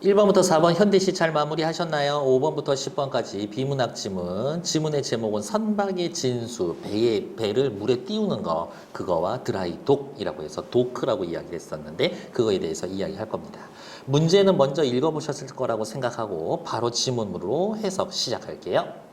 1번부터 4번 현대시 잘 마무리하셨나요? 5번부터 10번까지 비문학 지문. 지문의 제목은 선박의 진수, 배를 물에 띄우는 거, 그거와 드라이독이라고 해서 도크라고 이야기를 했었는데 그거에 대해서 이야기할 겁니다. 문제는 먼저 읽어보셨을 거라고 생각하고 바로 지문으로 해석 시작할게요.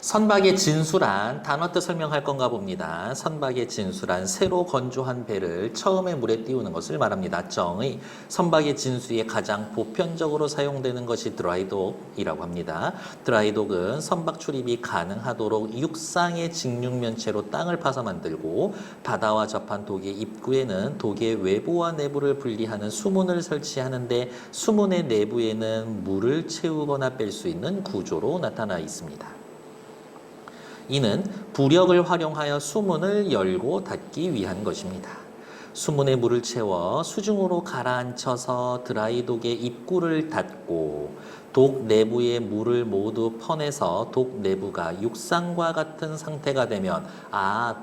선박의 진수란 단어 뜻 설명할 건가 봅니다. 선박의 진수란 새로 건조한 배를 처음에 물에 띄우는 것을 말합니다. 정의 선박의 진수에 가장 보편적으로 사용되는 것이 드라이독이라고 합니다. 드라이독은 선박 출입이 가능하도록 육상의 직육면체로 땅을 파서 만들고 바다와 접한 독의 입구에는 독의 외부와 내부를 분리하는 수문을 설치하는데 수문의 내부에는 물을 채우거나 뺄 수 있는 구조로 나타나 있습니다. 이는 부력을 활용하여 수문을 열고 닫기 위한 것입니다. 수문에 물을 채워 수중으로 가라앉혀서 드라이독의 입구를 닫고 독 내부의 물을 모두 퍼내서 독 내부가 육상과 같은 상태가 되면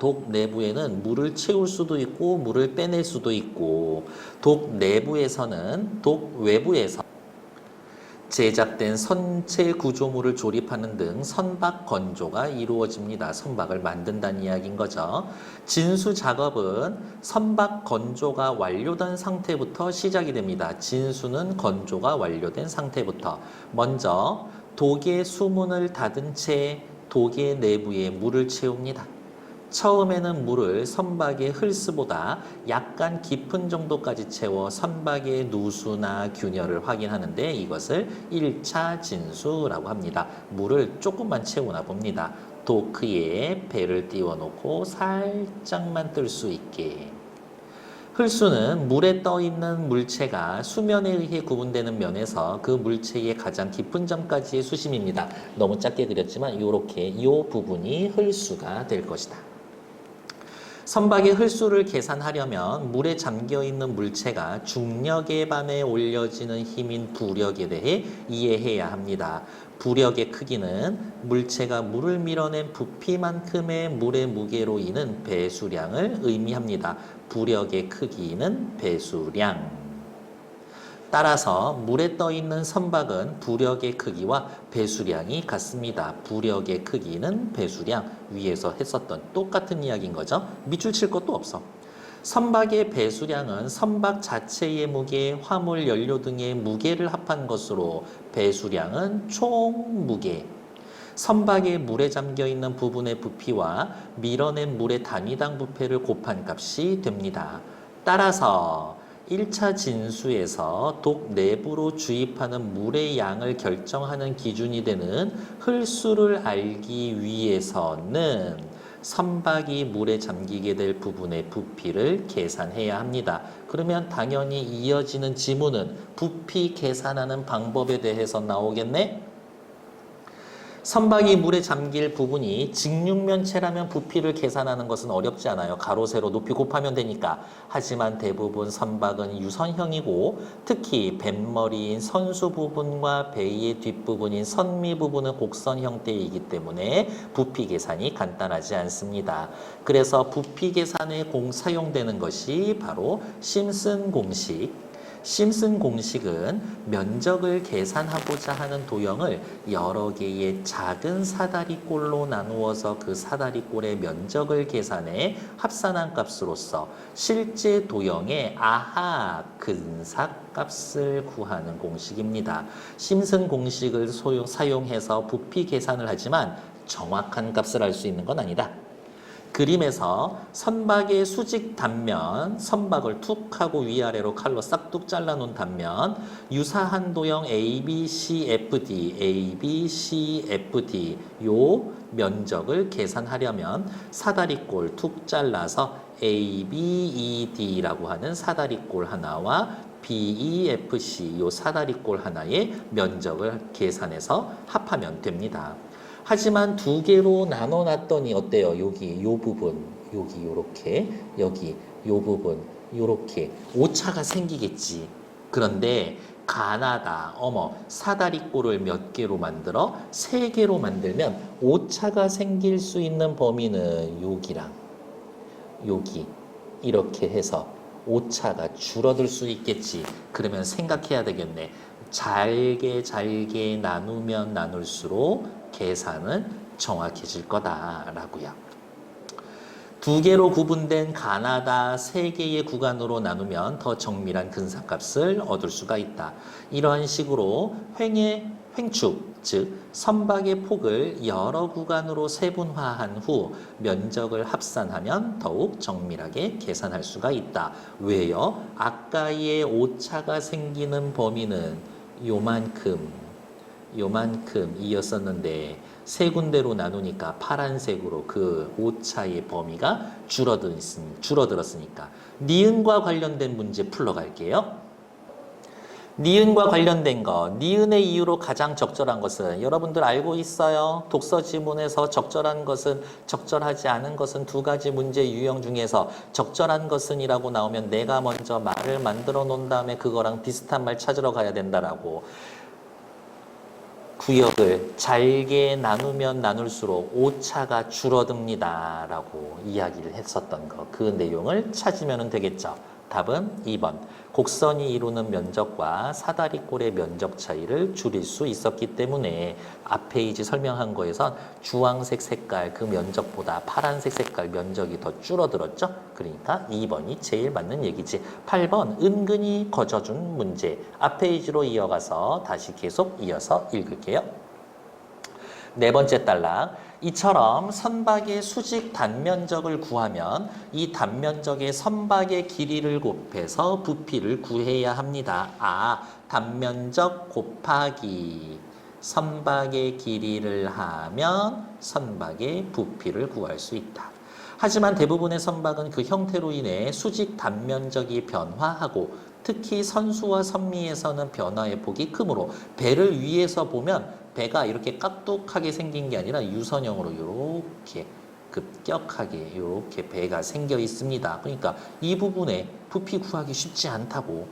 독 내부에는 물을 채울 수도 있고 물을 빼낼 수도 있고 독 내부에서는 독 외부에서 제작된 선체 구조물을 조립하는 등 선박 건조가 이루어집니다. 선박을 만든다는 이야기인 거죠. 진수 작업은 선박 건조가 완료된 상태부터 시작이 됩니다. 진수는 건조가 완료된 상태부터. 먼저 독의 수문을 닫은 채 독의 내부에 물을 채웁니다. 처음에는 물을 선박의 흙수보다 약간 깊은 정도까지 채워 선박의 누수나 균열을 확인하는데 이것을 1차 진수라고 합니다. 물을 조금만 채우나 봅니다. 도크에 배를 띄워놓고 살짝만 뜰 수 있게. 흙수는 물에 떠있는 물체가 수면에 의해 구분되는 면에서 그 물체의 가장 깊은 점까지의 수심입니다. 너무 작게 그렸지만 이렇게 이 부분이 흙수가 될 것이다. 선박의 흙수를 계산하려면 물에 잠겨있는 물체가 중력에 반해 올려지는 힘인 부력에 대해 이해해야 합니다. 부력의 크기는 물체가 물을 밀어낸 부피만큼의 물의 무게로 인한 배수량을 의미합니다. 부력의 크기는 배수량. 따라서 물에 떠있는 선박은 부력의 크기와 배수량이 같습니다. 부력의 크기는 배수량, 위에서 했었던 똑같은 이야기인 거죠. 밑줄 칠 것도 없어. 선박의 배수량은 선박 자체의 무게, 화물, 연료 등의 무게를 합한 것으로 배수량은 총 무게. 선박의 물에 잠겨있는 부분의 부피와 밀어낸 물의 단위당 부피를 곱한 값이 됩니다. 따라서 1차 진수에서 독 내부로 주입하는 물의 양을 결정하는 기준이 되는 흙수를 알기 위해서는 선박이 물에 잠기게 될 부분의 부피를 계산해야 합니다. 그러면 당연히 이어지는 지문은 부피 계산하는 방법에 대해서 나오겠네? 선박이 물에 잠길 부분이 직육면체라면 부피를 계산하는 것은 어렵지 않아요. 가로, 세로, 높이 곱하면 되니까. 하지만 대부분 선박은 유선형이고 특히 뱃머리인 선수 부분과 배의 뒷부분인 선미 부분은 곡선 형태이기 때문에 부피 계산이 간단하지 않습니다. 그래서 부피 계산에 사용되는 것이 바로 심슨 공식. 심슨 공식은 면적을 계산하고자 하는 도형을 여러 개의 작은 사다리꼴로 나누어서 그 사다리꼴의 면적을 계산해 합산한 값으로서 실제 도형의 근삭 값을 구하는 공식입니다. 심슨 공식을 사용해서 부피 계산을 하지만 정확한 값을 알 수 있는 건 아니다. 그림에서 선박의 수직 단면, 선박을 툭 하고 위아래로 칼로 싹둑 잘라놓은 단면, 유사한 도형 ABCFD 요 면적을 계산하려면 사다리꼴 툭 잘라서 ABED라고 하는 사다리꼴 하나와 BEFC 요 사다리꼴 하나의 면적을 계산해서 합하면 됩니다. 하지만 두 개로 나눠놨더니 어때요? 여기 요 부분, 여기 요렇게, 여기 요 부분, 요렇게 오차가 생기겠지. 그런데 가나다, 사다리꼴을 몇 개로 만들어? 3개로 만들면 오차가 생길 수 있는 범위는 여기랑 여기 이렇게 해서 오차가 줄어들 수 있겠지. 그러면 생각해야 되겠네. 잘게 나누면 나눌수록 계산은 정확해질 거다라고요. 두 개로 구분된 가나다 세 개의 구간으로 나누면 더 정밀한 근사값을 얻을 수가 있다. 이러한 식으로 횡축, 즉 선박의 폭을 여러 구간으로 세분화한 후 면적을 합산하면 더욱 정밀하게 계산할 수가 있다. 왜요? 아까의 오차가 생기는 범위는 요만큼이었었는데 세 군데로 나누니까 파란색으로 그 오차의 범위가 줄어들었으니까 니은과 관련된 문제 풀러갈게요. 니은과 관련된 거, 니은의 이유로 가장 적절한 것은 여러분들 알고 있어요. 독서 지문에서 적절한 것은, 적절하지 않은 것은 두 가지 문제 유형 중에서 적절한 것은 이라고 나오면 내가 먼저 말을 만들어 놓은 다음에 그거랑 비슷한 말 찾으러 가야 된다라고. 구역을 잘게 나누면 나눌수록 오차가 줄어듭니다 라고 이야기를 했었던 거, 그 내용을 찾으면 되겠죠. 답은 2번. 곡선이 이루는 면적과 사다리꼴의 면적 차이를 줄일 수 있었기 때문에 앞 페이지 설명한 거에선 주황색 색깔 그 면적보다 파란색 색깔 면적이 더 줄어들었죠. 그러니까 2번이 제일 맞는 얘기지. 8번 은근히 거저준 문제. 앞 페이지로 이어가서 다시 계속 이어서 읽을게요. 네 번째 단락. 이처럼 선박의 수직 단면적을 구하면 이 단면적의 선박의 길이를 곱해서 부피를 구해야 합니다. 단면적 곱하기 선박의 길이를 하면 선박의 부피를 구할 수 있다. 하지만 대부분의 선박은 그 형태로 인해 수직 단면적이 변화하고 특히 선수와 선미에서는 변화의 폭이 크므로 배를 위에서 보면 배가 이렇게 깍둑하게 생긴 게 아니라 유선형으로 이렇게 급격하게 이렇게 배가 생겨 있습니다. 그러니까 이 부분에 부피 구하기 쉽지 않다고.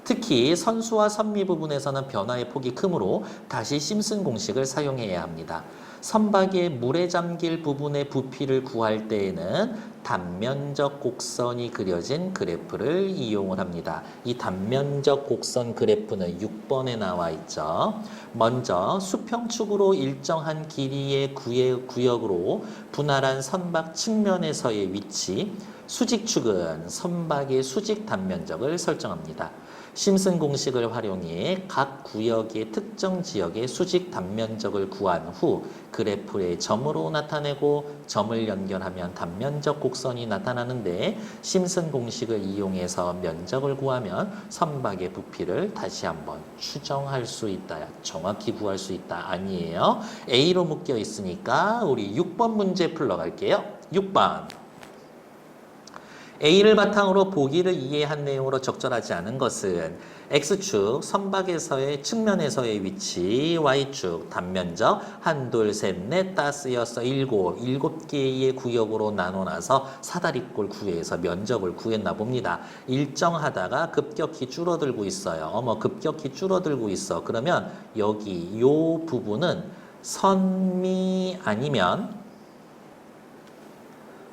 특히 선수와 선미 부분에서는 변화의 폭이 크므로 다시 심슨 공식을 사용해야 합니다. 선박의 물에 잠길 부분의 부피를 구할 때에는 단면적 곡선이 그려진 그래프를 이용을 합니다. 이 단면적 곡선 그래프는 6번에 나와 있죠. 먼저 수평축으로 일정한 길이의 구역으로 분할한 선박 측면에서의 위치, 수직축은 선박의 수직 단면적을 설정합니다. 심슨 공식을 활용해 각 구역의 특정 지역의 수직 단면적을 구한 후 그래프의 점으로 나타내고 점을 연결하면 단면적 곡선이 나타나는데 심슨 공식을 이용해서 면적을 구하면 선박의 부피를 다시 한번 추정할 수 있다. 정확히 구할 수 있다. 아니에요. A로 묶여 있으니까 우리 6번 문제 풀러갈게요. 6번. A를 바탕으로 보기를 이해한 내용으로 적절하지 않은 것은 X축 선박에서의 측면에서의 위치, Y축 단면적 1, 2, 3, 4, 5, 6, 7개의 구역으로 나눠놔서 사다리꼴 구해서 면적을 구했나 봅니다. 일정하다가 급격히 줄어들고 있어요. 급격히 줄어들고 있어. 그러면 여기 요 부분은 선미 아니면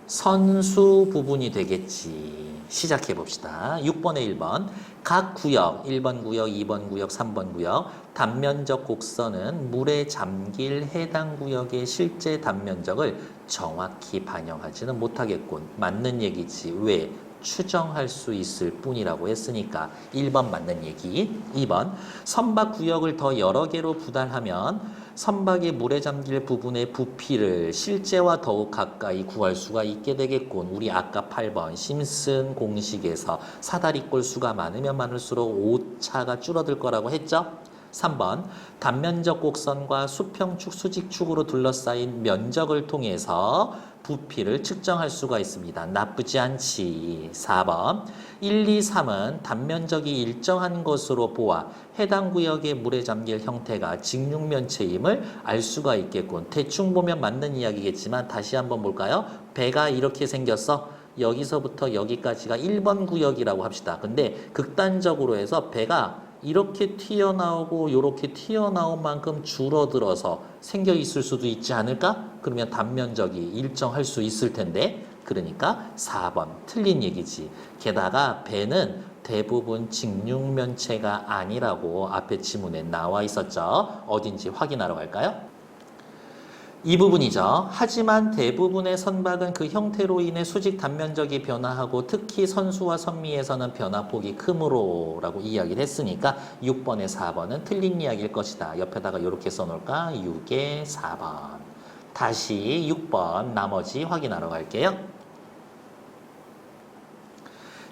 선수 부분이 되겠지. 시작해 봅시다. 6번에 1번. 각 구역, 1번 구역, 2번 구역, 3번 구역, 단면적 곡선은 물에 잠길 해당 구역의 실제 단면적을 정확히 반영하지는 못하겠군. 맞는 얘기지. 왜? 추정할 수 있을 뿐이라고 했으니까 1번 맞는 얘기. 2번. 선박 구역을 더 여러 개로 분할하면 선박의 물에 잠길 부분의 부피를 실제와 더욱 가까이 구할 수가 있게 되겠군. 우리 아까 8번 심슨 공식에서 사다리꼴 수가 많으면 많을수록 오차가 줄어들 거라고 했죠. 3번 단면적 곡선과 수평축, 수직축으로 둘러싸인 면적을 통해서 부피를 측정할 수가 있습니다. 나쁘지 않지. 4번 1, 2, 3은 단면적이 일정한 것으로 보아 해당 구역의 물에 잠길 형태가 직육면체임을 알 수가 있겠군. 대충 보면 맞는 이야기겠지만 다시 한번 볼까요? 배가 이렇게 생겼어. 여기서부터 여기까지가 1번 구역이라고 합시다. 근데 극단적으로 해서 배가 이렇게 튀어나오고 이렇게 튀어나온 만큼 줄어들어서 생겨 있을 수도 있지 않을까? 그러면 단면적이 일정할 수 있을 텐데 그러니까 4번 틀린 얘기지. 게다가 배는 대부분 직육면체가 아니라고 앞에 지문에 나와 있었죠. 어딘지 확인하러 갈까요? 이 부분이죠. 하지만 대부분의 선박은 그 형태로 인해 수직 단면적이 변화하고 특히 선수와 선미에서는 변화폭이 크므로 라고 이야기를 했으니까 6번에 4번은 틀린 이야기일 것이다. 옆에다가 이렇게 써놓을까? 6에 4번. 다시 6번 나머지 확인하러 갈게요.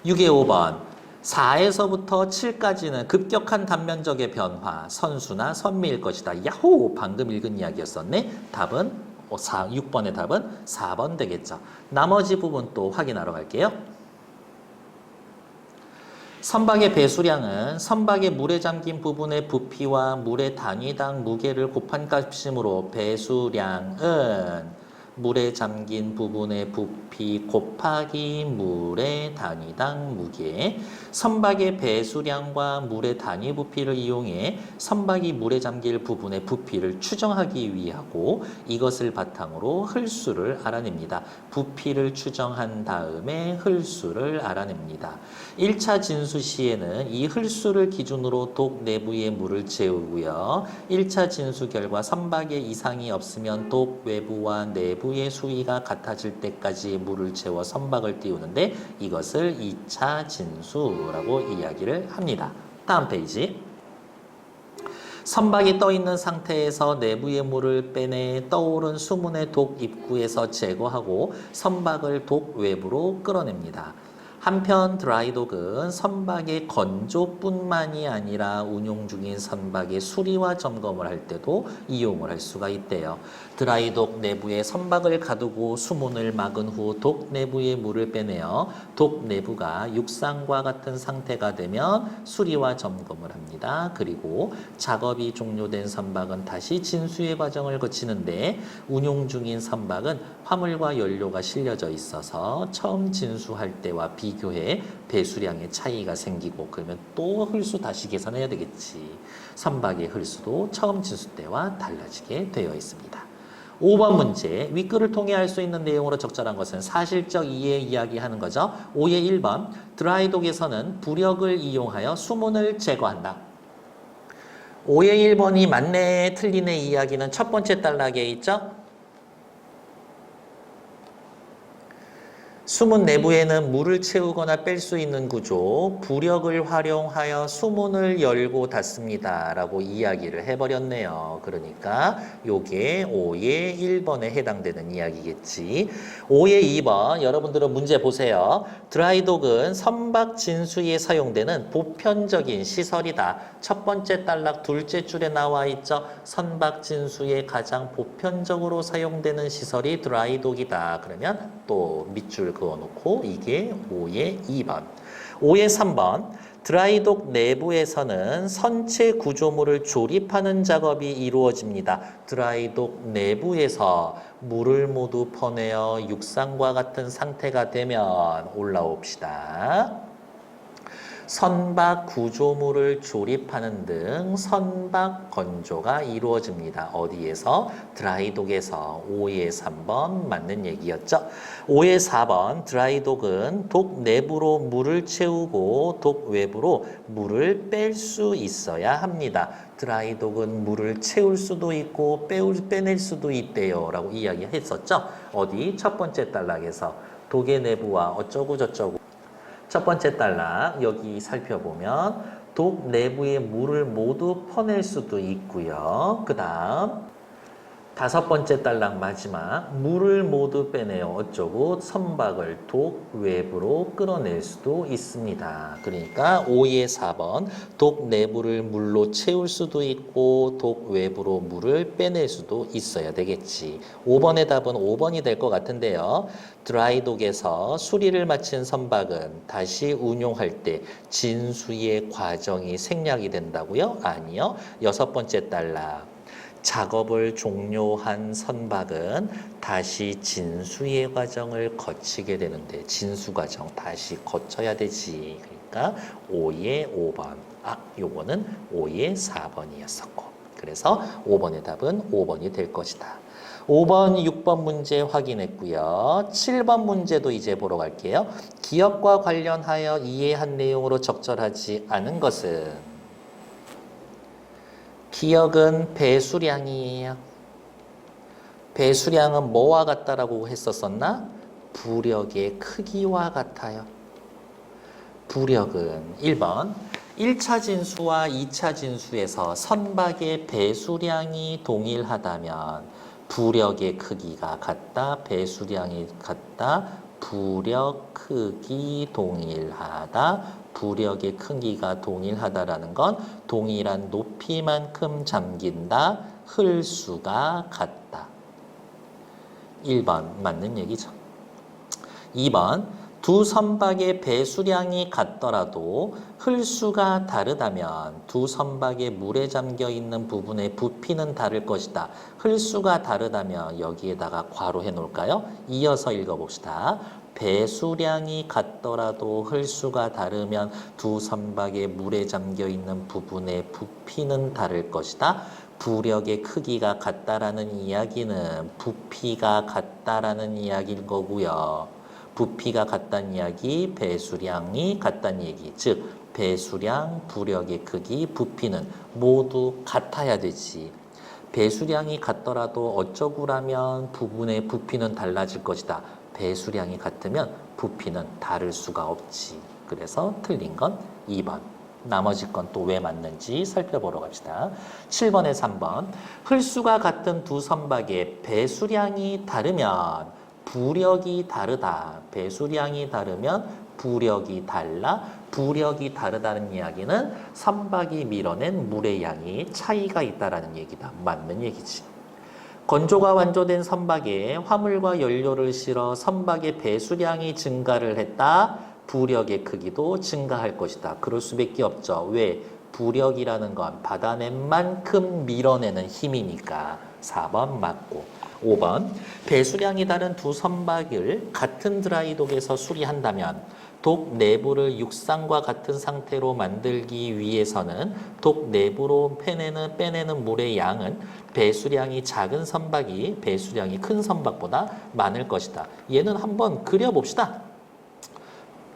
6에 5번. 4에서부터 7까지는 급격한 단면적의 변화, 선수나 선미일 것이다. 야호! 방금 읽은 이야기였었네. 답은 6번의 답은 4번 되겠죠. 나머지 부분 또 확인하러 갈게요. 선박의 배수량은 선박의 물에 잠긴 부분의 부피와 물의 단위당 무게를 곱한 값이므로 배수량은 물에 잠긴 부분의 부피 곱하기 물의 단위당 무게. 선박의 배수량과 물의 단위 부피를 이용해 선박이 물에 잠길 부분의 부피를 추정하기 위하고 이것을 바탕으로 흘수를 알아냅니다. 부피를 추정한 다음에 흘수를 알아냅니다. 1차 진수 시에는 이 흘수를 기준으로 독 내부의 물을 채우고요. 1차 진수 결과 선박에 이상이 없으면 독 외부와 내부의 수위가 같아질 때까지 물을 채워 선박을 띄우는데 이것을 2차 진수라고 이야기를 합니다. 다음 페이지. 선박이 떠있는 상태에서 내부의 물을 빼내 떠오른 수문의 독 입구에서 제거하고 선박을 독 외부로 끌어냅니다. 한편 드라이독은 선박의 건조뿐만이 아니라 운용 중인 선박의 수리와 점검을 할 때도 이용을 할 수가 있대요. 드라이독 내부에 선박을 가두고 수문을 막은 후 독 내부의 물을 빼내어 독 내부가 육상과 같은 상태가 되면 수리와 점검을 합니다. 그리고 작업이 종료된 선박은 다시 진수의 과정을 거치는데 운용 중인 선박은 화물과 연료가 실려져 있어서 처음 진수할 때와 비교해 배수량의 차이가 생기고 그러면 또 흘수 다시 계산해야 되겠지. 선박의 흘수도 처음 진수 때와 달라지게 되어 있습니다. 5번 문제, 윗글을 통해 알 수 있는 내용으로 적절한 것은 사실적 이해 이야기하는 거죠. 5의 1번, 드라이독에서는 부력을 이용하여 수문을 제거한다. 5의 1번이 맞네, 틀리네 이야기는 첫 번째 단락에 있죠. 수문 내부에는 물을 채우거나 뺄 수 있는 구조, 부력을 활용하여 수문을 열고 닫습니다. 라고 이야기를 해버렸네요. 그러니까 요게 5의 1번에 해당되는 이야기겠지. 5의 2번, 여러분들은 문제 보세요. 드라이독은 선박 진수에 사용되는 보편적인 시설이다. 첫 번째 단락 둘째 줄에 나와 있죠. 선박 진수에 가장 보편적으로 사용되는 시설이 드라이독이다. 그러면 또 밑줄 그어놓고 이게 5의 2번. 5의 3번. 드라이독 내부에서는 선체 구조물을 조립하는 작업이 이루어집니다. 드라이독 내부에서 물을 모두 퍼내어 육상과 같은 상태가 되면 올라옵시다. 선박 구조물을 조립하는 등 선박 건조가 이루어집니다. 어디에서? 드라이독에서. 5의 3번 맞는 얘기였죠. 5의 4번 드라이독은 독 내부로 물을 채우고 독 외부로 물을 뺄 수 있어야 합니다. 드라이독은 물을 채울 수도 있고 빼낼 수도 있대요 라고 이야기했었죠. 어디? 첫 번째 단락에서 독의 내부와 어쩌고 저쩌고. 첫 번째 단락 여기 살펴보면 독 내부의 물을 모두 퍼낼 수도 있고요. 그 다음 다섯 번째 단락 마지막 물을 모두 빼내어 어쩌고 선박을 독 외부로 끌어낼 수도 있습니다. 그러니까 5의 4번 독 내부를 물로 채울 수도 있고 독 외부로 물을 빼낼 수도 있어야 되겠지. 5번의 답은 5번이 될 것 같은데요. 드라이독에서 수리를 마친 선박은 다시 운용할 때 진수의 과정이 생략이 된다고요? 아니요. 여섯 번째 단락 작업을 종료한 선박은 다시 진수의 과정을 거치게 되는데 진수 과정 다시 거쳐야 되지. 그러니까 5의 5번. 요거는 5의 4번이었었고. 그래서 5번의 답은 5번이 될 것이다. 5번, 6번 문제 확인했고요. 7번 문제도 이제 보러 갈게요. 기억과 관련하여 이해한 내용으로 적절하지 않은 것은 기억은 배수량이에요. 배수량은 뭐와 같다라고 했었었나? 부력의 크기와 같아요. 부력은 1번 1차 진수와 2차 진수에서 선박의 배수량이 동일하다면 부력의 크기가 같다, 배수량이 같다, 부력 크기 동일하다, 부력의 크기가 동일하다라는 건 동일한 높이만큼 잠긴다, 흘수가 같다. 1번 맞는 얘기죠. 2번 두 선박의 배수량이 같더라도 흘수가 다르다면 두 선박의 물에 잠겨 있는 부분의 부피는 다를 것이다. 흘수가 다르다면 여기에다가 괄호 해 놓을까요? 이어서 읽어봅시다. 배수량이 같더라도 흘수가 다르면 두 선박의 물에 잠겨 있는 부분의 부피는 다를 것이다. 부력의 크기가 같다라는 이야기는 부피가 같다라는 이야기인 거고요. 부피가 같다는 이야기, 배수량이 같다는 얘기. 즉, 배수량, 부력의 크기, 부피는 모두 같아야 되지. 배수량이 같더라도 어쩌구라면 부분의 부피는 달라질 것이다. 배수량이 같으면 부피는 다를 수가 없지. 그래서 틀린 건 2번. 나머지 건 또 왜 맞는지 살펴보러 갑시다. 7번에 3번. 흘수가 같은 두 선박의 배수량이 다르면 부력이 다르다. 배수량이 다르면 부력이 달라. 부력이 다르다는 이야기는 선박이 밀어낸 물의 양이 차이가 있다라는 얘기다. 맞는 얘기지. 건조가 완조된 선박에 화물과 연료를 실어 선박의 배수량이 증가를 했다. 부력의 크기도 증가할 것이다. 그럴 수밖에 없죠. 왜? 부력이라는 건 받아낸 만큼 밀어내는 힘이니까 4번 맞고 5번 배수량이 다른 두 선박을 같은 드라이독에서 수리한다면 독 내부를 육상과 같은 상태로 만들기 위해서는 독 내부로 빼내는 물의 양은 배수량이 작은 선박이 배수량이 큰 선박보다 많을 것이다. 얘는 한번 그려봅시다.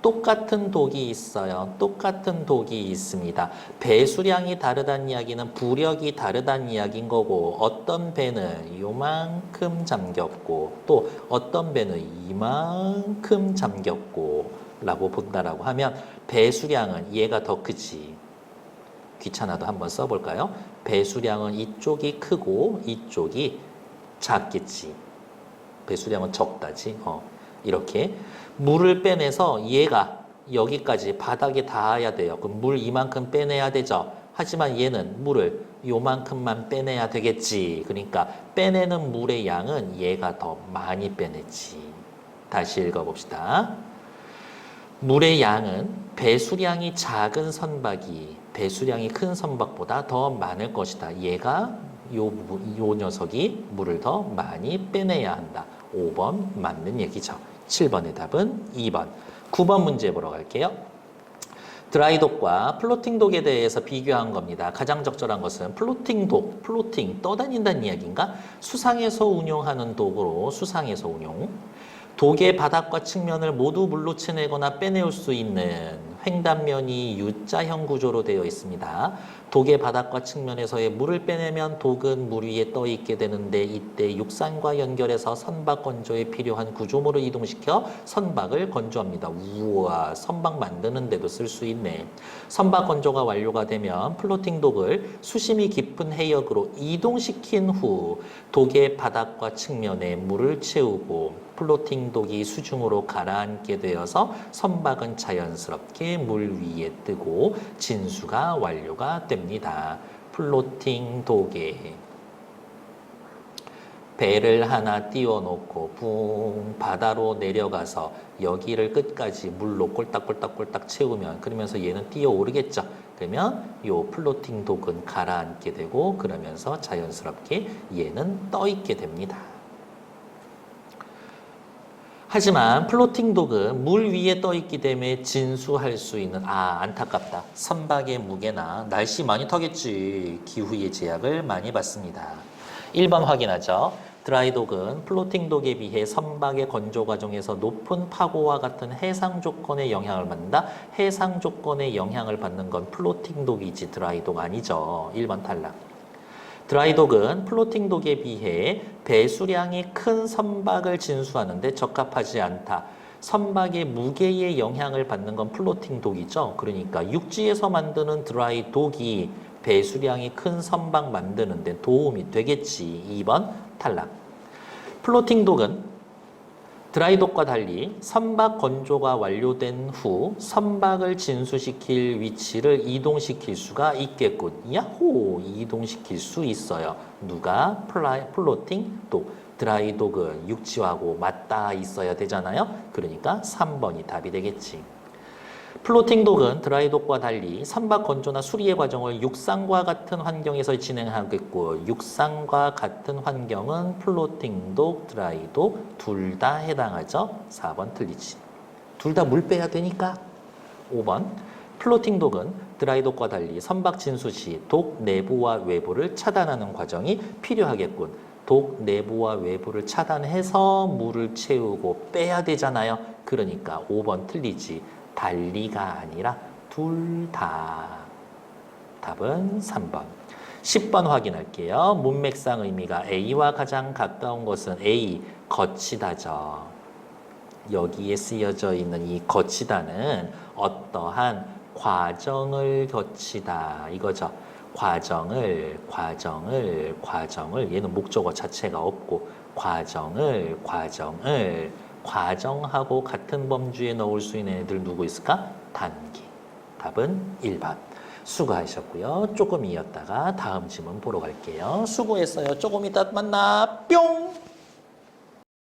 똑같은 독이 있어요. 똑같은 독이 있습니다. 배수량이 다르다는 이야기는 부력이 다르다는 이야기인 거고 어떤 배는 요만큼 잠겼고 또 어떤 배는 이만큼 잠겼고 라고 본다라고 하면 배수량은 얘가 더 크지. 귀찮아도 한번 써볼까요? 배수량은 이쪽이 크고 이쪽이 작겠지. 배수량은 적다지. 이렇게 물을 빼내서 얘가 여기까지 바닥에 닿아야 돼요. 그럼 물 이만큼 빼내야 되죠. 하지만 얘는 물을 요만큼만 빼내야 되겠지. 그러니까 빼내는 물의 양은 얘가 더 많이 빼내지. 다시 읽어봅시다. 물의 양은 배수량이 작은 선박이 배수량이 큰 선박보다 더 많을 것이다. 얘가 요 녀석이 물을 더 많이 빼내야 한다. 5번 맞는 얘기죠. 7번의 답은 2번. 9번 문제 보러 갈게요. 드라이독과 플로팅독에 대해서 비교한 겁니다. 가장 적절한 것은 플로팅독, 플로팅, 떠다닌다는 이야기인가? 수상에서 운용하는 독으로 수상에서 운용. 독의 바닥과 측면을 모두 물로 쳐내거나 빼내올 수 있는 횡단면이 U자형 구조로 되어 있습니다. 독의 바닥과 측면에서의 물을 빼내면 독은 물 위에 떠 있게 되는데 이때 육상과 연결해서 선박 건조에 필요한 구조물을 이동시켜 선박을 건조합니다. 우와, 선박 만드는 데도 쓸 수 있네. 선박 건조가 완료가 되면 플로팅 독을 수심이 깊은 해역으로 이동시킨 후 독의 바닥과 측면에 물을 채우고 플로팅 독이 수중으로 가라앉게 되어서 선박은 자연스럽게 물 위에 뜨고 진수가 완료가 됩니다. 플로팅 독에 배를 하나 띄워놓고 붕 바다로 내려가서 여기를 끝까지 물로 꼴딱꼴딱꼴딱 채우면 그러면서 얘는 뛰어오르겠죠. 그러면 요 플로팅 독은 가라앉게 되고 그러면서 자연스럽게 얘는 떠있게 됩니다. 하지만 플로팅 독은 물 위에 떠있기 때문에 진수할 수 있는 안타깝다. 선박의 무게나 날씨 많이 타겠지. 기후의 제약을 많이 받습니다. 1번 확인하죠. 드라이독은 플로팅독에 비해 선박의 건조 과정에서 높은 파고와 같은 해상 조건에 영향을 받는다. 해상 조건에 영향을 받는 건 플로팅독이지 드라이독 아니죠. 1번 탈락. 드라이독은 플로팅독에 비해 배수량이 큰 선박을 진수하는데 적합하지 않다. 선박의 무게에 영향을 받는 건 플로팅독이죠. 그러니까 육지에서 만드는 드라이독이 배수량이 큰 선박 만드는 데 도움이 되겠지. 2번 탈락. 플로팅독은 드라이독과 달리 선박 건조가 완료된 후 선박을 진수시킬 위치를 이동시킬 수가 있겠군. 야호! 이동시킬 수 있어요. 누가? 플로팅독. 드라이독은 육지하고 맞닿아 있어야 되잖아요. 그러니까 3번이 답이 되겠지. 플로팅독은 드라이독과 달리 선박 건조나 수리의 과정을 육상과 같은 환경에서 진행하겠고 육상과 같은 환경은 플로팅독, 드라이독 둘 다 해당하죠. 4번 틀리지. 둘 다 물 빼야 되니까. 5번 플로팅독은 드라이독과 달리 선박 진수 시 독 내부와 외부를 차단하는 과정이 필요하겠군. 독 내부와 외부를 차단해서 물을 채우고 빼야 되잖아요. 그러니까 5번 틀리지. 달리가 아니라 둘 다. 답은 3번. 10번 확인할게요. 문맥상 의미가 A와 가장 가까운 것은 A, 거치다죠. 여기에 쓰여져 있는 이 거치다는 어떠한 과정을 거치다 이거죠. 과정을 얘는 목적어 자체가 없고 과정하고 같은 범주에 넣을 수 있는 애들 누구 있을까? 단기. 답은 1번. 수고하셨고요. 조금 이었다가 다음 질문 보러 갈게요. 수고했어요. 조금 이따 만나. 뿅!